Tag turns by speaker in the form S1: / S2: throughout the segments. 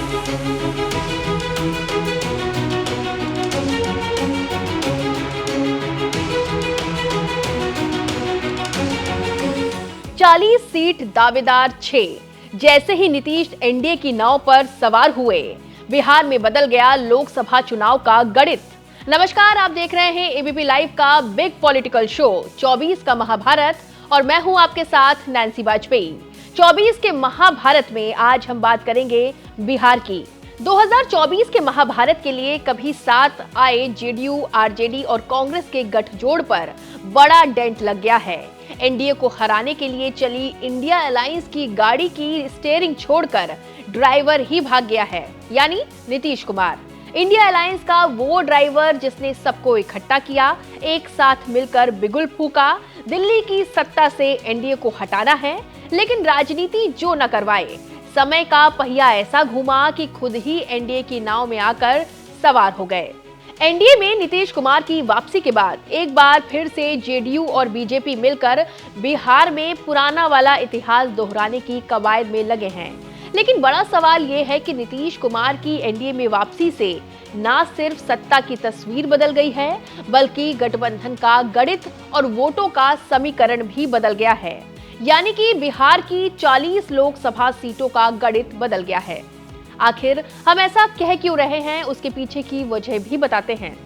S1: चालीस सीट दावेदार 6। जैसे ही नीतीश एनडीए की नाव पर सवार हुए, बिहार में बदल गया लोकसभा चुनाव का गणित। नमस्कार, आप देख रहे हैं एबीपी लाइव का बिग पॉलिटिकल शो 24 का महाभारत और मैं हूं आपके साथ नैन्सी वाजपेयी। 24 के महाभारत में आज हम बात करेंगे बिहार की। 2024 के महाभारत के लिए कभी साथ आए जेडीयू, आरजेडी और कांग्रेस के गठजोड़ पर बड़ा डेंट लग गया है। एनडीए को हराने के लिए चली इंडिया अलायंस की गाड़ी की स्टीयरिंग छोड़कर ड्राइवर ही भाग गया है, यानी नीतीश कुमार। इंडिया अलायंस का वो ड्राइवर जिसने सबको इकट्ठा किया, एक साथ मिलकर बिगुल फूका, दिल्ली की सत्ता से एनडीए को हटाना है, लेकिन राजनीति जो न करवाए। समय का पहिया ऐसा घूमा कि खुद ही एनडीए की नाव में आकर सवार हो गए। एनडीए में नीतीश कुमार की वापसी के बाद एक बार फिर से जेडीयू और बीजेपी मिलकर बिहार में पुराना वाला इतिहास दोहराने की कवायद में लगे हैं। लेकिन बड़ा सवाल ये है कि नीतीश कुमार की एनडीए में वापसी से न सिर्फ सत्ता की तस्वीर बदल गई है, बल्कि गठबंधन का गणित और वोटों का समीकरण भी बदल गया है। यानी कि बिहार की 40 लोकसभा सीटों का गणित बदल गया है। आखिर हम ऐसा कह क्यों रहे हैं, उसके पीछे की वजह भी बताते हैं।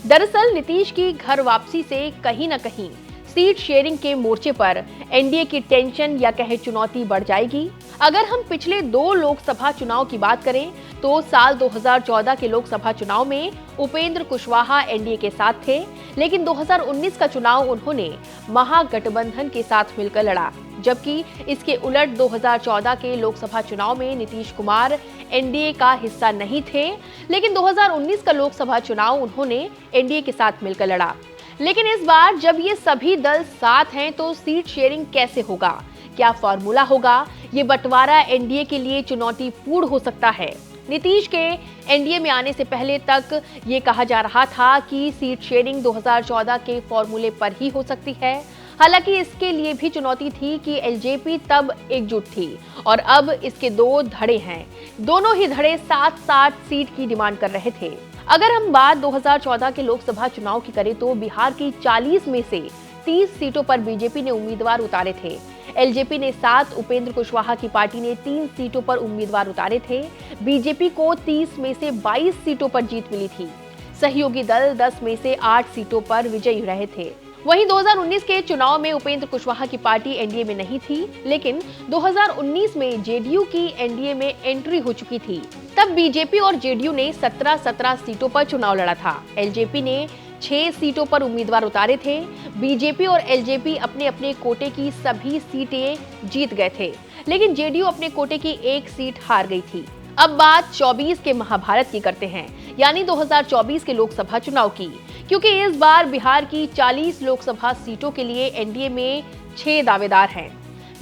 S1: दरअसल नीतीश की घर वापसी से कहीं न कहीं सीट शेयरिंग के मोर्चे पर एनडीए की टेंशन या कहे चुनौती बढ़ जाएगी। अगर हम पिछले 2 लोकसभा चुनाव की बात करें तो साल 2014 के लोकसभा चुनाव में उपेंद्र कुशवाहा एनडीए के साथ थे, लेकिन 2019 का चुनाव उन्होंने महागठबंधन के साथ मिलकर लड़ा। जबकि इसके उलट 2014 के लोकसभा चुनाव में नीतीश कुमार एनडीए का हिस्सा नहीं थे, लेकिन 2019 का लोकसभा चुनाव उन्होंने एनडीए के साथ मिलकर लड़ा। लेकिन इस बार जब ये सभी दल साथ हैं तो सीट शेयरिंग कैसे होगा, क्या फॉर्मूला होगा? ये बंटवारा एनडीए के लिए चुनौतीपूर्ण हो सकता है। नीतीश के एनडीए में आने से पहले तक ये कहा जा रहा था कि सीट शेयरिंग 2014 के फॉर्मूले पर ही हो सकती है। हालांकि इसके लिए भी चुनौती थी कि एलजेपी तब एकजुट थी और अब इसके 2 धड़े हैं। दोनों ही धड़े 7-7 सीट की डिमांड कर रहे थे। अगर हम बात 2014 के लोकसभा चुनाव की करें तो बिहार की 40 में से 30 सीटों पर बीजेपी ने उम्मीदवार उतारे थे। एलजेपी ने 7, उपेंद्र कुशवाहा की पार्टी ने 3 सीटों पर उम्मीदवार उतारे थे। बीजेपी को 30 में से 22 सीटों पर जीत मिली थी। सहयोगी दल 10 में से 8 सीटों पर विजयी रहे थे। वहीं 2019 के चुनाव में उपेंद्र कुशवाहा की पार्टी एनडीए में नहीं थी, लेकिन 2019 में जेडीयू की एनडीए में एंट्री हो चुकी थी। तब बीजेपी और जेडीयू ने 17-17 सीटों पर चुनाव लड़ा था। एलजेपी ने 6 सीटों पर उम्मीदवार उतारे थे। बीजेपी और एलजेपी अपने अपने कोटे की सभी सीटें जीत गए थे, लेकिन जेडीयू अपने कोटे की 1 सीट हार गई थी। अब बात 24 के महाभारत की करते हैं, यानी 2024 के लोकसभा चुनाव की, क्योंकि इस बार बिहार की 40 लोकसभा सीटों के लिए एनडीए में 6 दावेदार हैं।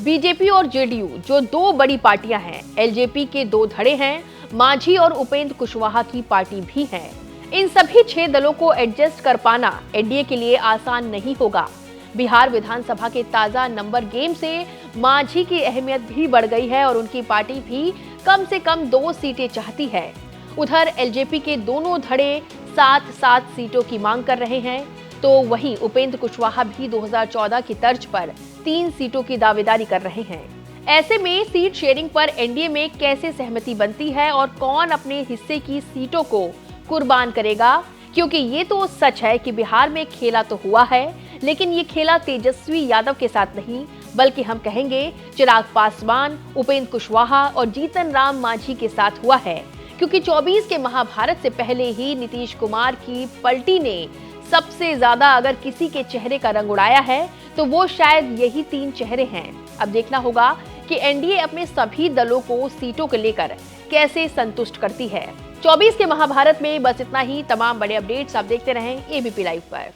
S1: बीजेपी और जेडीयू जो 2 बड़ी पार्टियां हैं, एलजेपी के 2 धड़े हैं, मांझी और उपेंद्र कुशवाहा की पार्टी भी है। इन सभी 6 दलों को एडजस्ट कर पाना एनडीए के लिए आसान नहीं होगा। बिहार विधानसभा के ताजा नंबर गेम से मांझी की अहमियत भी बढ़ गई है और उनकी पार्टी भी कम से कम 2 सीटें चाहती है। उधर एलजेपी के दोनों धड़े 7-7 सीटों की मांग कर रहे हैं, तो वहीं उपेंद्र कुशवाहा भी 2014 की तर्ज पर 3 सीटों की दावेदारी कर रहे हैं। ऐसे में सीट शेयरिंग पर एनडीए में कैसे सहमति बनती है और कौन अपने हिस्से की सीटों को कुर्बान करेगा, क्योंकि ये तो सच है कि बिहार में खेला तो हुआ है, लेकिन ये खेला तेजस्वी यादव के साथ नहीं, बल्कि हम कहेंगे चिराग पासवान, उपेंद्र कुशवाहा और जीतन राम मांझी के साथ हुआ है। क्योंकि 24 के महाभारत से पहले ही नीतीश कुमार की पलटी ने सबसे ज्यादा अगर किसी के चेहरे का रंग उड़ाया है तो वो शायद यही 3 चेहरे हैं। अब देखना होगा कि एनडीए अपने सभी दलों को सीटों को लेकर कैसे संतुष्ट करती है। 24 के महाभारत में बस इतना ही। तमाम बड़े अपडेट्स आप देखते रहें एबीपी लाइव पर।